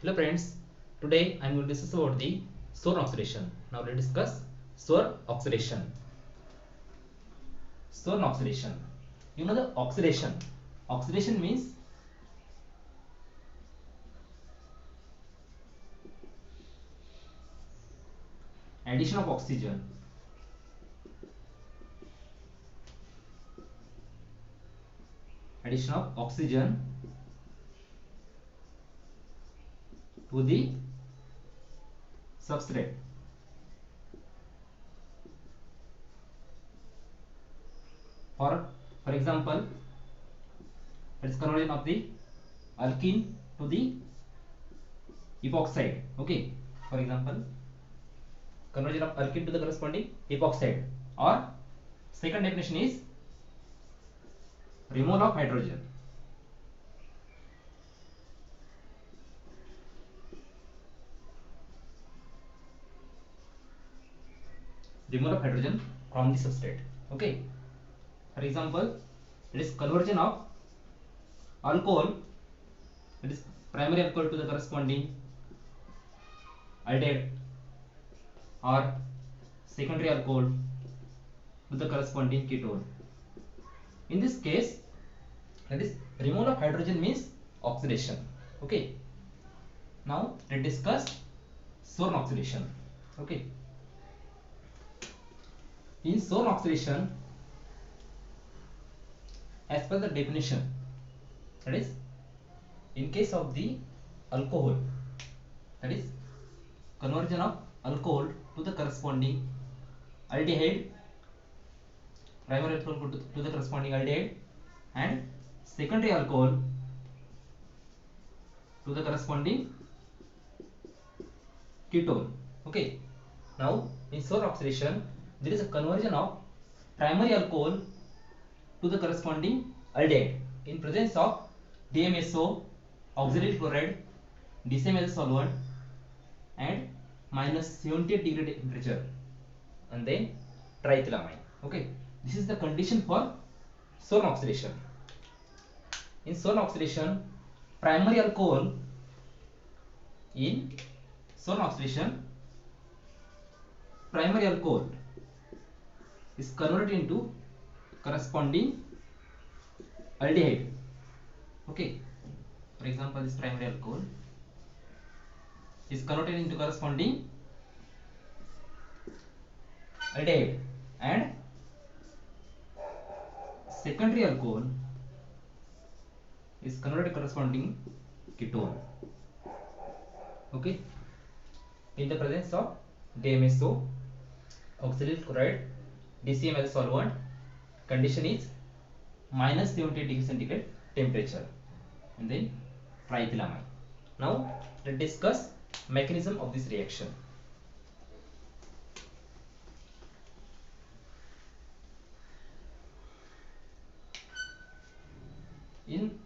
Hello friends, today I am going to discuss about the Swern oxidation. Now let's discuss Swern oxidation. Swern oxidation. You know the oxidation. Oxidation means addition of oxygen. Addition of oxygen to the substrate. For example, it's conversion of the alkene to the epoxide. Okay. For example, conversion of alkene to the corresponding epoxide. Or second definition is removal of hydrogen. Removal of hydrogen from the substrate. Okay. For example, it is conversion of alcohol, that is primary alcohol to the corresponding aldehyde, or secondary alcohol to the corresponding ketone. In this case, that is removal of hydrogen means oxidation. Okay. Now let's discuss Swern oxidation. Okay. In Swern oxidation, as per the definition, that is in case of the alcohol, that is conversion of alcohol to the corresponding aldehyde, primary alcohol to the corresponding aldehyde, and secondary alcohol to the corresponding ketone. Okay. Now in Swern oxidation, there is a conversion of primary alcohol to the corresponding aldehyde in presence of DMSO, auxiliary chloride, DCM as a solvent, and minus 78 degree temperature, and then triethylamine. Okay, this is the condition for Swern oxidation. In Swern oxidation, primary alcohol in Swern oxidation, primary alcohol is converted into corresponding aldehyde. Okay, for example, this primary alcohol is converted into corresponding aldehyde, and secondary alcohol is converted corresponding ketone. Okay, in the presence of DMSO, auxiliary chloride, DCM as a solvent, condition is minus 78 degree centigrade temperature, and then triethylamine. Now let's discuss mechanism of this reaction. In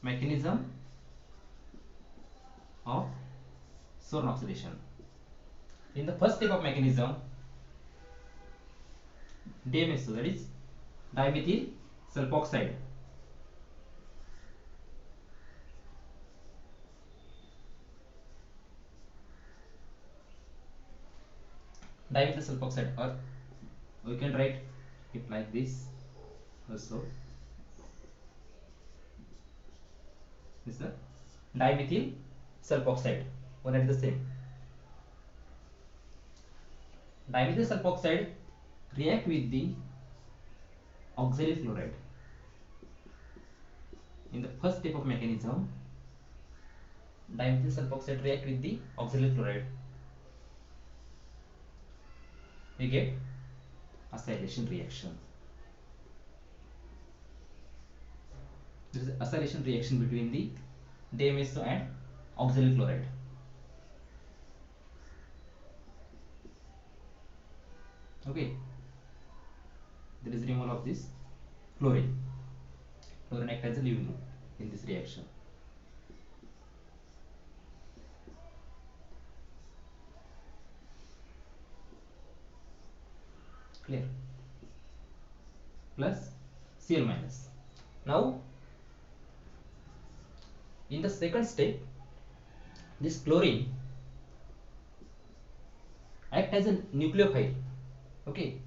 mechanism of Swern oxidation, in the first step of mechanism, DMSO, that is dimethyl sulfoxide, dimethyl sulfoxide, or we can write it like this also. This is the dimethyl sulfoxide, one and the same. Dimethyl sulfoxide react with the auxiliary chloride. In the first step of mechanism, dimethyl sulfoxide react with the auxiliary chloride. We get acylation reaction. There is an acylation reaction between the DMSO and auxiliary chloride. Okay, there is removal of this chlorine. Chlorine acts as a leaving group in this reaction. Clear? Plus Cl minus. Now In the second step, this chlorine act as a nucleophile. Okay,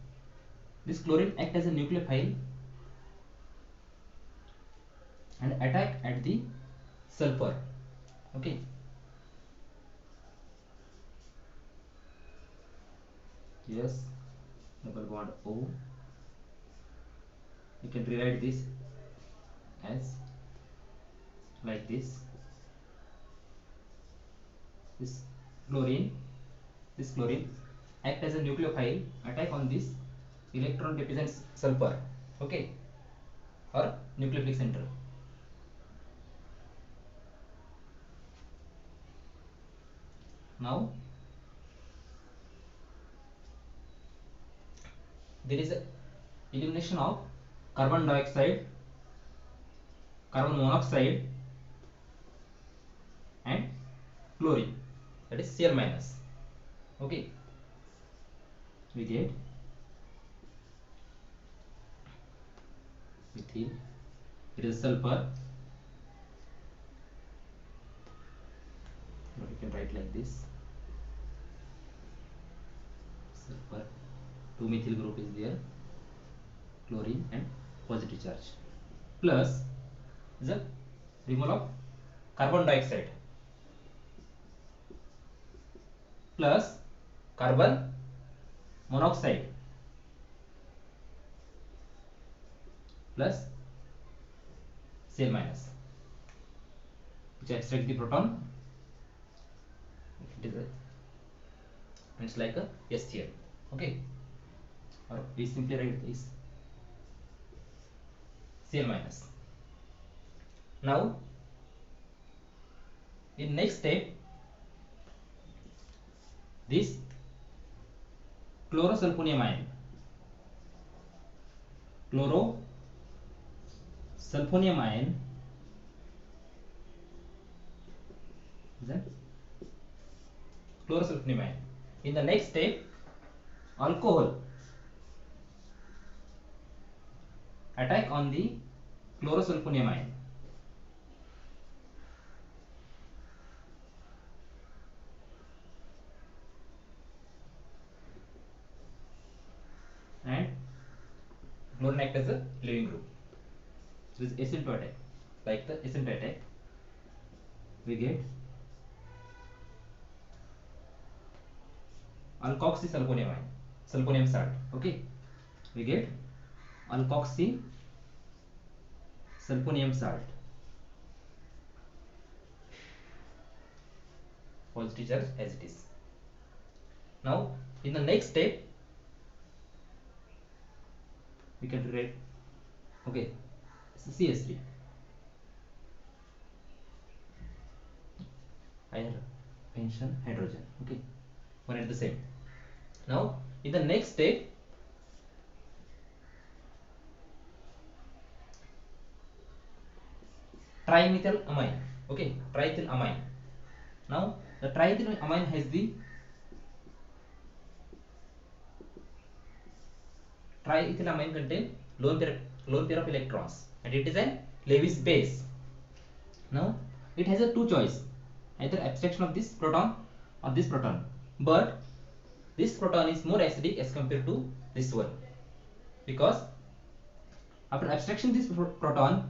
this chlorine act as a nucleophile and attack at the sulfur. Okay, yes, double bond O. You can rewrite this as like this. This chlorine, this chlorine act as a nucleophile, attack on this electron represents sulfur. Okay, or nucleophilic center. Now there is a elimination of carbon dioxide, carbon monoxide and chlorine, that is Cl minus. Okay, we get methyl, it is sulfur, we can write like this, sulfur, 2 methyl group is there, chlorine and positive charge, plus the removal of carbon dioxide, plus carbon monoxide, plus Cl minus, which extract the proton. It is a, it's like a HCl. Okay, or we simply write this Cl minus. Now in next step, this chlorosulfonium ion, chlorosulfonium ion, then chlorosulfonium ion. In the next step, alcohol attack on the chlorosulfonium ion and chlorine act as a leaving group. So this is asymptotic. Like the asymptotic, we get alkoxysulfonium ion, sulfonium salt. Okay, we get alkoxysulfonium salt, positive charge as it is. Now in the next step, we can write, okay, CH3, higher mention hydrogen. Okay, one at the same. Now in the next step, trimethylamine. Okay, triethylamine. Now the triethylamine has the triethylamine contain lone pair of electrons and it is an Lewis base. Now it has a two choice, either abstraction of this proton or this proton, but this proton is more acidic as compared to this one, because after abstraction this proton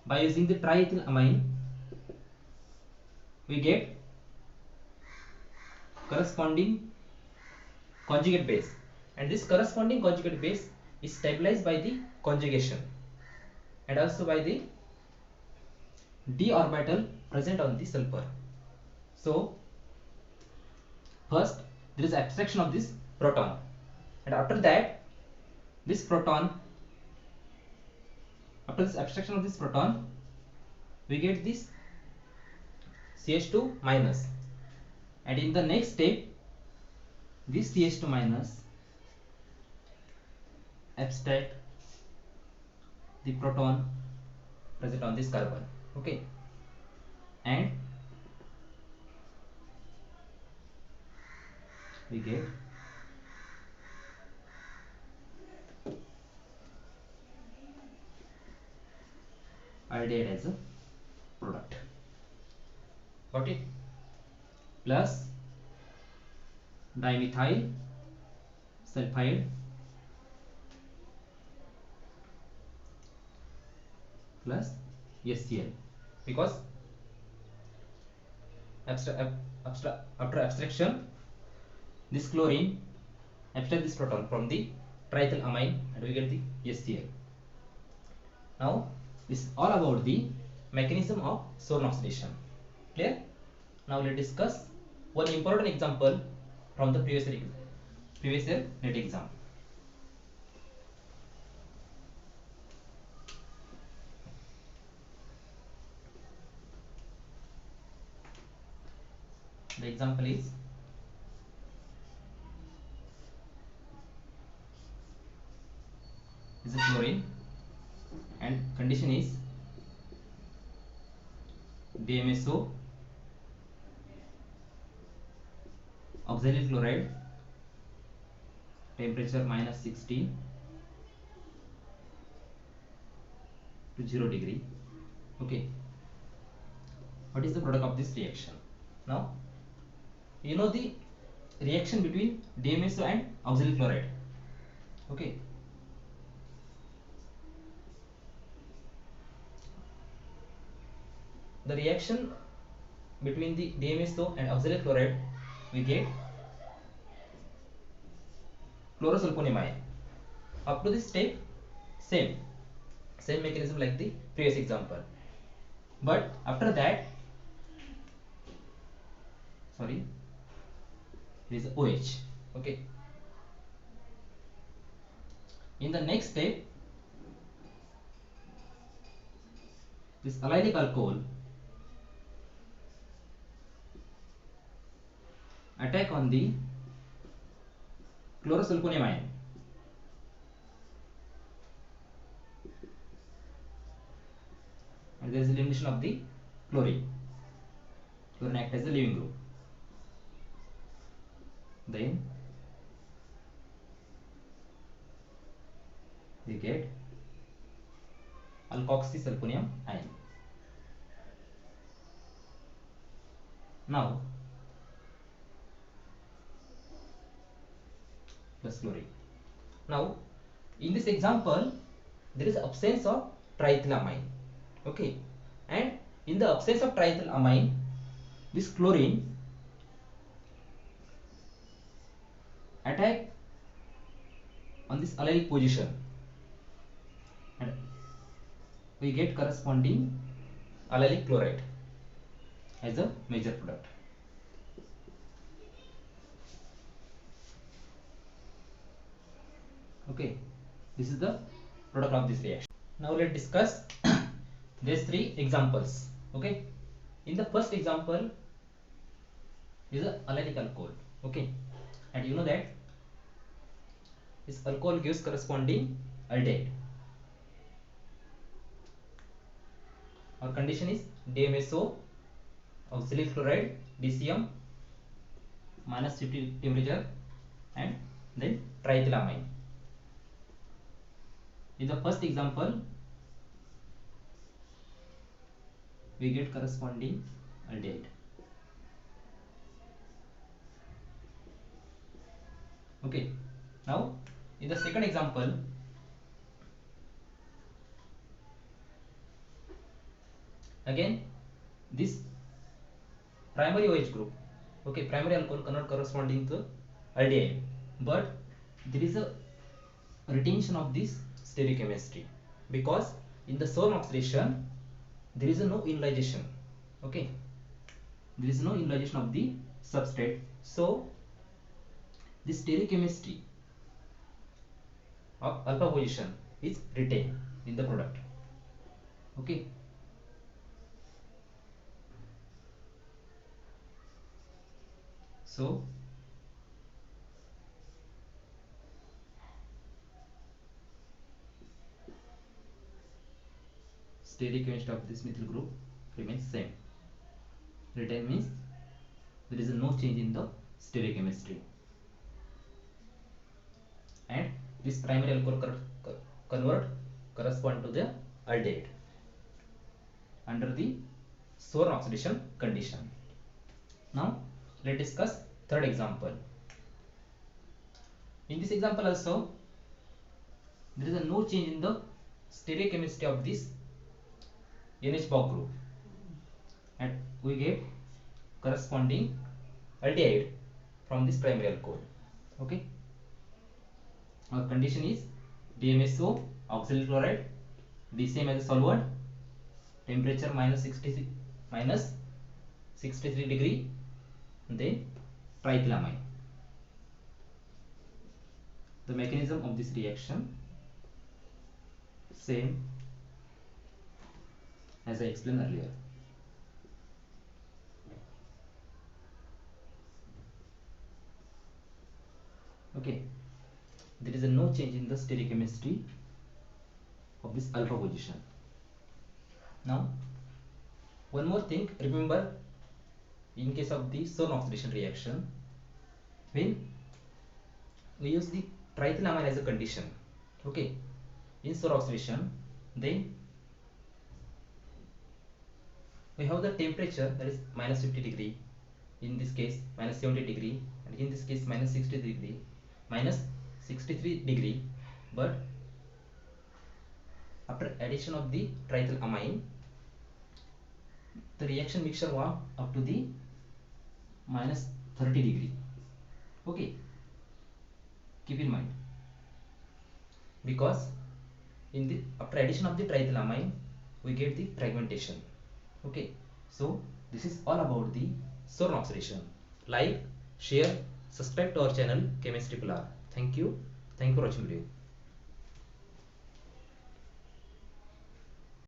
by using the triethylamine, we get corresponding conjugate base, and this corresponding conjugate base is stabilized by the conjugation and also by the d orbital present on the sulfur. So first there is abstraction of this proton, and after that this proton, after this abstraction of this proton, we get this CH2 minus, and in the next step this CH2 minus abstract the proton present on this carbon. Okay, and we get aldehyde as a product. got it, plus dimethyl sulfide plus HCl, because after abstraction this chlorine abstract this proton from the triethylamine and we get the HCl. Now this is all about the mechanism of Zorn oxidation. Clear? Now let's discuss one important example from the previous year NET exam. The example is a chlorine and condition is DMSO, oxalyl chloride, temperature -60 to 0 degree. Okay, what is the product of this reaction? Now you know the reaction between DMSO and oxalyl chloride. Okay, the reaction between the DMSO and oxalyl chloride, we get chlorosulfonium ion. Up to this step, same mechanism like the previous example, but after that, sorry, it is OH. Okay, in the next step, this allylic alcohol attack on the chlorosulfonium ion, and there is elimination of the chlorine. Chlorine acts as a leaving group. Then we get alkoxysulfonium ion. Now plus chlorine. Now in this example there is absence of triethylamine. Okay, and in the absence of triethylamine, this chlorine attack on this allylic position and we get corresponding allylic chloride as a major product. Okay, this is the product of this reaction. Now let's discuss these three examples. Okay, in the first example is a allylic alcohol. Okay, and you know that this alcohol gives corresponding aldehyde. Our condition is DMSO, oxalyl chloride, DCM, -50 temperature, and then triethylamine. In the first example, we get corresponding aldehyde. Okay, now in the second example, again this primary OH group, okay, primary alcohol cannot corresponding to aldehyde, but there is a retention of this stereochemistry because in the Zorn oxidation there is no ionization. Okay, there is no ionization of the substrate, so this stereochemistry of alpha position is retained in the product. Okay, so stereochemistry of this methyl group remains same. Retain means there is no change in the stereochemistry, and this primary alcohol convert correspond to the aldehyde under the Zorn oxidation condition. Now let's discuss third example. In this example also there is a no change in the stereochemistry of this NH bond group, and we get corresponding aldehyde from this primary alcohol. Okay, our condition is DMSO oxalic chloride, the same as the solvent, temperature minus 63 degree, then triethylamine. The mechanism of this reaction same as I explained earlier. Okay, there is a no change in the stereochemistry of this alpha position. Now one more thing, remember, in case of the Zorn oxidation reaction, when we use the triethylamine as a condition, okay, in Zorn oxidation, then we have the temperature that is minus 50 degree, in this case minus 70 degree, and in this case minus 60 degree, minus 63 degree, but after addition of the triethylamine, the reaction mixture was up to the minus 30 degree. Okay, keep in mind, because in the after addition of the triethylamine we get the fragmentation. Okay, so this is all about the Zorn oxidation. Like, share, subscribe to our channel Chemistry Pillar. Thank you for watching video.